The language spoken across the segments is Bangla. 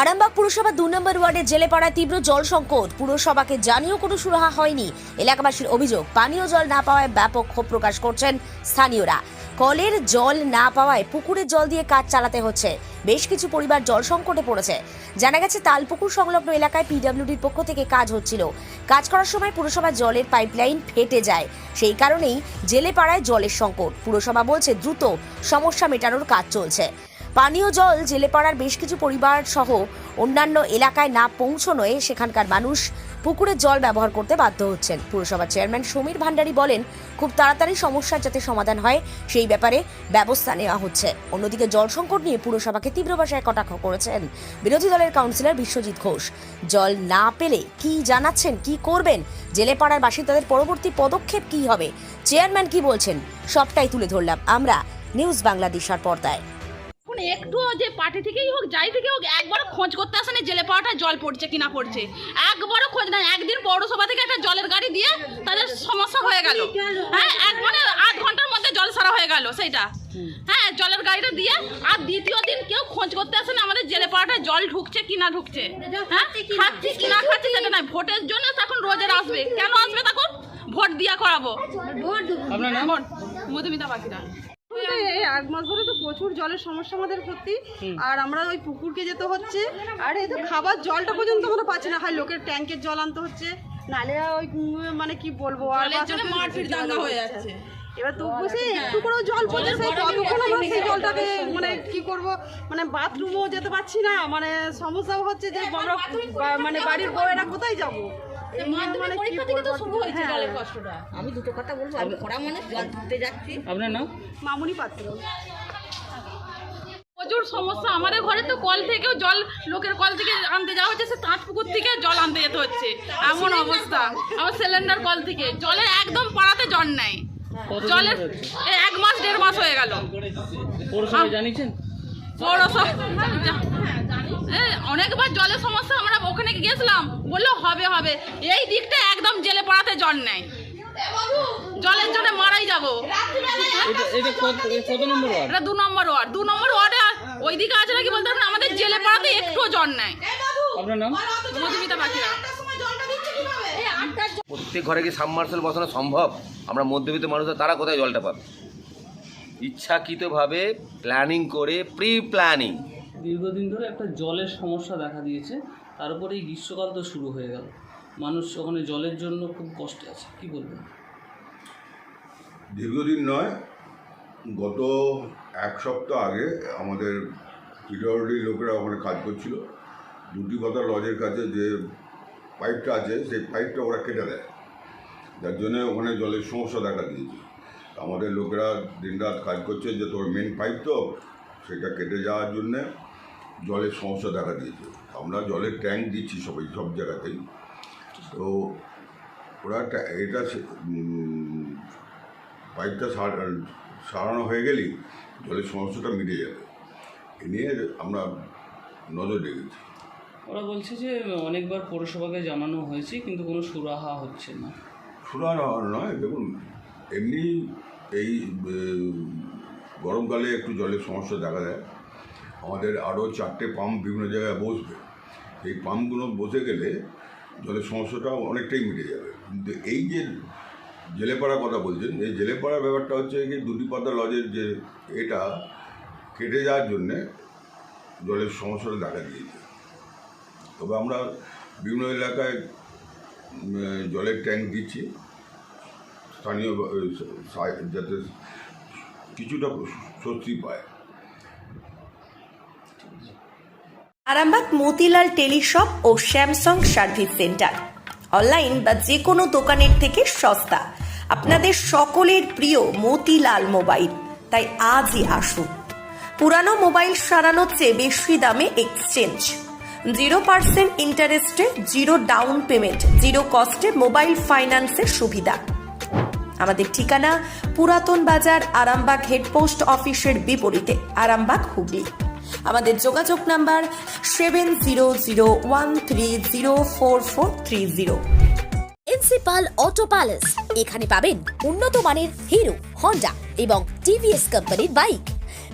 আরামবাগ পুরসভা ২ নম্বর ওয়ার্ডের জেলেপাড়ায় তীব্র জল সংকট। পুরসভাকে জানিয়েও কোনো সুরাহা হয়নি। এলাকাবাসীর অভিযোগ, পানীয় জল না পাওয়ায় ব্যাপক ক্ষোভ প্রকাশ করছেন স্থানীয়রা। কলের জল না পাওয়ায় পুকুরের জল দিয়ে কাজ চালাতে হচ্ছে। বেশ কিছু পরিবার জল সংকটে পড়েছে। জানা গেছে, তালপুকুর সংলগ্ন এলাকায় পিডব্লিউডির পক্ষ থেকে কাজ হচ্ছিল। কাজ করার সময় পুরসভার জলের পাইপলাইন ফেটে যায়। সেই কারণেই জেলেপাড়ায় জলের সংকট। পুরসভা বলছে দ্রুত সমস্যা মেটানোর কাজ চলছে। পানীয় জল জেলেপাড়ার বেশ কিছু পরিবার সহ অন্যান্য এলাকায় না পৌঁছনোয় সেখানকার মানুষ পুকুরের জল ব্যবহার করতে বাধ্য হচ্ছেন। পুরসভার চেয়ারম্যান সমীর ভান্ডারী বলেন, খুব তাড়াতাড়ি সমস্যার যাতে সমাধান হয় সেই ব্যাপারে ব্যবস্থা নেওয়া হচ্ছে। অন্যদিকে জল সংকট নিয়ে পুরসভাকে তীব্র ভাষায় কটাক্ষ করেছেন বিরোধী দলের কাউন্সিলর বিশ্বজিৎ ঘোষ। জল না পেলে কি জানাচ্ছেন, কি করবেন, জেলেপাড়ার বাসিন্দাদের পরবর্তী পদক্ষেপ কি হবে, চেয়ারম্যান কি বলছেন, সবটাই তুলে ধরলাম আমরা নিউজ বাংলাদেশের পর্দায়। একটু যে পার্টি থেকেই হোক, যাই থেকে হোক, একবারও খোঁজ করতে আসে না জেলে পাওয়াটা জল পড়ছে কিনা পড়ছে, একবারও খোঁজ না। একদিন পৌরসভা থেকে একটা জলের গাড়ি দিয়ে তাদের সমস্যা হয়ে গেল। হ্যাঁ, মানে 8 ঘন্টার মধ্যে জল সারা হয়ে গেল সেটা। হ্যাঁ, জলের গাড়িটা দিয়ে আর দ্বিতীয় দিন কেউ খোঁজ করতে আসে না আমাদের জেলে পাওয়াটা জল ঢুকছে কিনা ঢুকছে। হ্যাঁ, খাচ্ছি কিনা খাচ্ছি সেটা নয়। ভোটের জন্য তখন রোজের আসবে, কেন আসবে তখন? ভোট দিয়া করাবো। আপনার নাম? মধুমিতা বাকিরা। এই 1 মাস ধরে তো প্রচুর জলের সমস্যা আমাদের সত্যি। আর আমরা ওই পুকুরকে যেতে হচ্ছে, আর এই তো খাবার জলটা পর্যন্ত আমরা পাচ্ছি না। হয় লোকের ট্যাঙ্কের জল আনতে হচ্ছে, নালে ওই মানে কি বলবো, আর মারপিট দাঙ্গা হয়ে যাচ্ছে। এবার তো বসে একটু করেও জল পড়ছে, কতক্ষণ আমরা সেই জলটাকে মানে কি করব, মানে বাথরুমও যেতে পারছি না। মানে সমস্যাও হচ্ছে যে আমরা মানে বাড়ির বউয়েরা কোথায় যাবো। আমি দুটো কথা বলবো। আমি খরা মানুষ, জল তুলতে যাচ্ছি। আপনার নাম? মামুনি পাত্র। প্রচুর সমস্যা আমাদের ঘরে তো কল থেকেও জল, লোকের কল থেকে আনতে যাওয়া হচ্ছে, সে তাঁতপুকুর থেকে জল আনতে যেতে হচ্ছে। এমন অবস্থা আমার সিলিন্ডার কল থেকে জলের একদম পাড়াতে জল নেই। জলের 1 মাস 1.5 মাস হয়ে গেল। পৌরসভা জানিয়েছেন? পৌরসভা অনেকবার জলের সমস্যা, আমরা ওখানে গিয়েছিলাম, বললো হবে হবে। এই দিকটা একদম জেলে পাড়াতে জল নেই, জলের জন্য মারাই যাবো। এটা কত নম্বর ওয়ার্ড? এটা 2 নম্বর ওয়ার্ড। 2 নম্বর ওয়ার্ডে ওইদিকে আছে নাকি বলতে পারবেন, আমাদের জেলে পাড়াতে একটুও জল নেই। আপনার নাম? মধুমিতা বাকিরা। প্রত্যেক ঘরে কি সাবমার্সেল বসানো সম্ভব? আমরা মধ্যবিত্ত মানুষ, তারা কোথায় জলটা পাবে? ইচ্ছাকৃতভাবে প্ল্যানিং করে, প্রি প্ল্যানিং। দীর্ঘদিন ধরে একটা জলের সমস্যা দেখা দিয়েছে, তার উপরে এই গ্রীষ্মকাল তো শুরু হয়ে গেল। মানুষ ওখানে জলের জন্য খুব কষ্টে আছে, কি বলবেন? দীর্ঘদিন নয়, গত 1 সপ্তাহ আগে আমাদের পিডব্লিউডি লোকেরা ওখানে কাজ করছিল। 2টি কথা লজের কাছে যে পাইপটা আছে, সেই পাইপটা ওরা কেটে দেয়, যার জন্য ওখানে জলের সমস্যা দেখা দিয়েছে। আমাদের লোকেরা দিনরাত কাজ করছে যে তোর মেন পাইপ তো, সেটা কেটে যাওয়ার জন্যে জলের সমস্যা দেখা দিয়েছে। আমরা জলের ট্যাঙ্ক দিচ্ছি সব জায়গাতেই। তো ওরা এটা পাইপটা সারানো হয়ে গেলেই জলের সমস্যাটা মিটে যাবে, এ নিয়ে আমরা নজর রেখেছি। ওরা বলছে যে অনেকবার পৌরসভাকে জানানো হয়েছে, কিন্তু কোনো সুরাহা হচ্ছে না। সুরাহা নয়, দেখুন, এমনি এই গরমকালে একটু জলের সমস্যা দেখা দেয়। আমাদের আরও 4টে পাম্প বিভিন্ন জায়গায় বসবে। এই পাম্পগুলো বসে গেলে জলের সমস্যাটা অনেকটাই মিটে যাবে। কিন্তু এই যে জেলেপাড়ার কথা বলছেন, এই জেলেপাড়ার ব্যাপারটা হচ্ছে কি, 2টি পাতা লজের যে এটা কেটে যাওয়ার জন্যে জলের সমস্যাটা দেখা দিয়েছে। তবে আমরা বিভিন্ন এলাকায় জলের ট্যাঙ্ক দিচ্ছি, স্থানীয় যাতে কিছুটা স্বস্তি পায়। আরামবাগ মতিলাল টেলিশপ ও স্যামসাং সার্ভিস সেন্টার, অনলাইন বা যে কোনো দোকানের থেকে সস্তা। আপনাদের সকলের প্রিয় মতিলাল মোবাইল, তাই আজই আসুন। পুরানো মোবাইল সারানোর চেয়ে বেশি দামে এক্সচেঞ্জ, 0% ইন্টারেস্টে, 0 ডাউন পেমেন্ট, 0 কস্টে মোবাইল ফাইন্যান্সের সুবিধা। আমাদের ঠিকানা পুরাতন বাজার, আরামবাগ হেডপোস্ট অফিসের বিপরীতে, আরামবাগ, হুগলি। আমাদের যোগাযোগ নাম্বার 7001304430। প্রিন্সিপাল অটো প্যালেস, এখানে পাবেন উন্নত মানের হিরো, হন্ডা এবং টিভিএস কোম্পানির বাইক।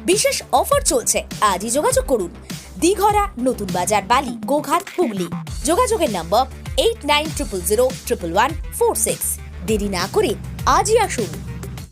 বিশেষ অফার চলছে, আজই যোগাযোগ করুন। দিঘরা, নতুন বাজার, বালি, গোঘাট, হুগলি। যোগাযোগের নম্বর 8900011146। দেরি না করে আজই আসুন।